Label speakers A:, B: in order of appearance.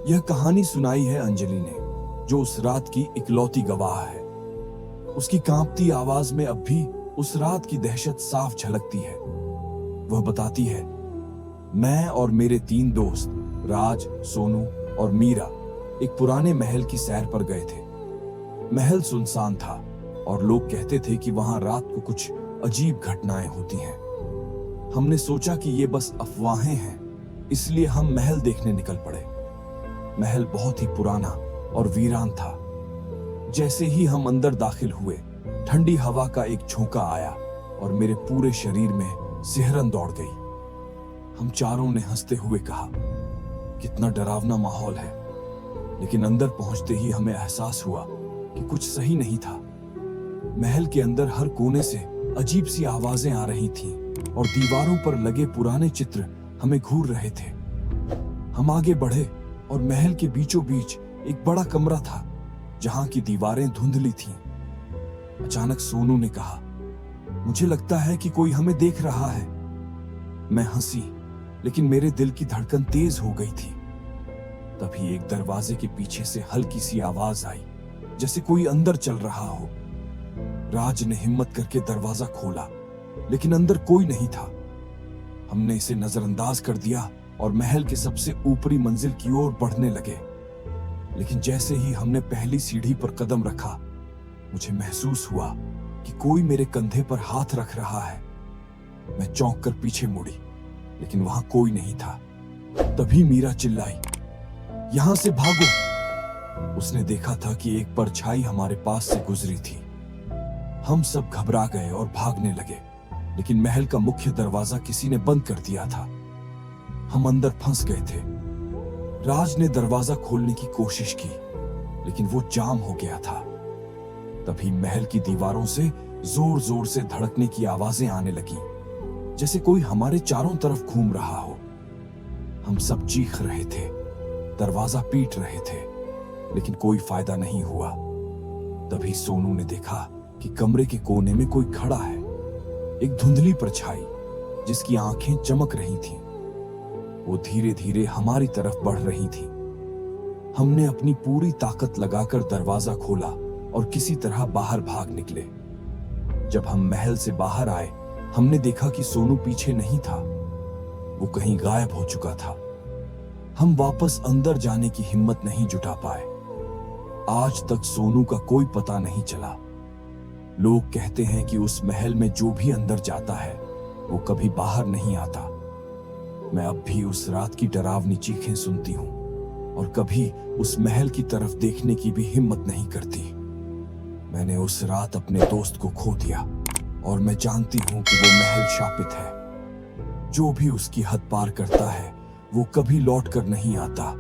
A: यह कहानी सुनाई है अंजलि ने, जो उस रात की इकलौती गवाह है। उसकी कांपती आवाज में अब भी उस रात की दहशत साफ झलकती है। वह बताती है, मैं और मेरे 3 दोस्त राज, सोनू और मीरा एक पुराने महल की सैर पर गए थे। महल सुनसान था और लोग कहते थे कि वहां रात को कुछ अजीब घटनाएं होती हैं। हमने सोचा कि ये बस अफवाहें हैं, इसलिए हम महल देखने निकल पड़े। महल बहुत ही पुराना और वीरान था। जैसे ही हम अंदर दाखिल हुए, ठंडी हवा का एक झोंका आया और मेरे पूरे शरीर में सिहरन दौड़ गई। हम चारों ने हंसते हुए कहा, कितना डरावना माहौल है। लेकिन अंदर पहुंचते ही हमें एहसास हुआ कि कुछ सही नहीं था। महल के अंदर हर कोने से अजीब सी आवाजें आ रही थीं और दीवारों पर लगे पुराने चित्र हमें घूर रहे थे। हम आगे बढ़े और महल के बीचों बीच एक बड़ा कमरा था, जहां की दीवारें धुंधली थीं। अचानक सोनू ने कहा, मुझे लगता है कि कोई हमें देख रहा है। मैं हंसी, लेकिन मेरे दिल की धड़कन तेज हो गई थी। तभी एक दरवाजे के पीछे से हल्की सी आवाज आई, जैसे कोई अंदर चल रहा हो। राज ने हिम्मत करके दरवाजा खोला, लेकिन अंदर कोई नहीं था। हमने इसे नजरअंदाज कर दिया और महल के सबसे ऊपरी मंजिल की ओर बढ़ने लगे। लेकिन जैसे ही हमने पहली सीढ़ी पर कदम रखा, मुझे महसूस हुआ कि कोई मेरे कंधे पर हाथ रख रहा है। मैं चौंक कर पीछे मुड़ी, लेकिन वहां कोई नहीं था। तभी मीरा चिल्लाई, यहां से भागो। उसने देखा था कि एक परछाई हमारे पास से गुजरी थी। हम सब घबरा गए और भागने लगे, लेकिन महल का मुख्य दरवाजा किसी ने बंद कर दिया था। हम अंदर फंस गए थे। राज ने दरवाजा खोलने की कोशिश की, लेकिन वो जाम हो गया था। तभी महल की दीवारों से जोर जोर से धड़कने की आवाजें आने लगी, जैसे कोई हमारे चारों तरफ घूम रहा हो। हम सब चीख रहे थे, दरवाजा पीट रहे थे, लेकिन कोई फायदा नहीं हुआ। तभी सोनू ने देखा कि कमरे के कोने में कोई खड़ा है, एक धुंधली परछाई जिसकी आंखें चमक रही थीं। वो धीरे धीरे हमारी तरफ बढ़ रही थी। हमने अपनी पूरी ताकत लगाकर दरवाजा खोला और किसी तरह बाहर भाग निकले। जब हम महल से बाहर आए, हमने देखा कि सोनू पीछे नहीं था, वो कहीं गायब हो चुका था। हम वापस अंदर जाने की हिम्मत नहीं जुटा पाए। आज तक सोनू का कोई पता नहीं चला। लोग कहते हैं कि उस महल में जो भी अंदर जाता है, वो कभी बाहर नहीं आता। मैं अब भी उस रात की डरावनी चीखें सुनती हूं और कभी उस महल की तरफ देखने की भी हिम्मत नहीं करती। मैंने उस रात अपने दोस्त को खो दिया और मैं जानती हूं कि वो महल शापित है। जो भी उसकी हद पार करता है, वो कभी लौट कर नहीं आता।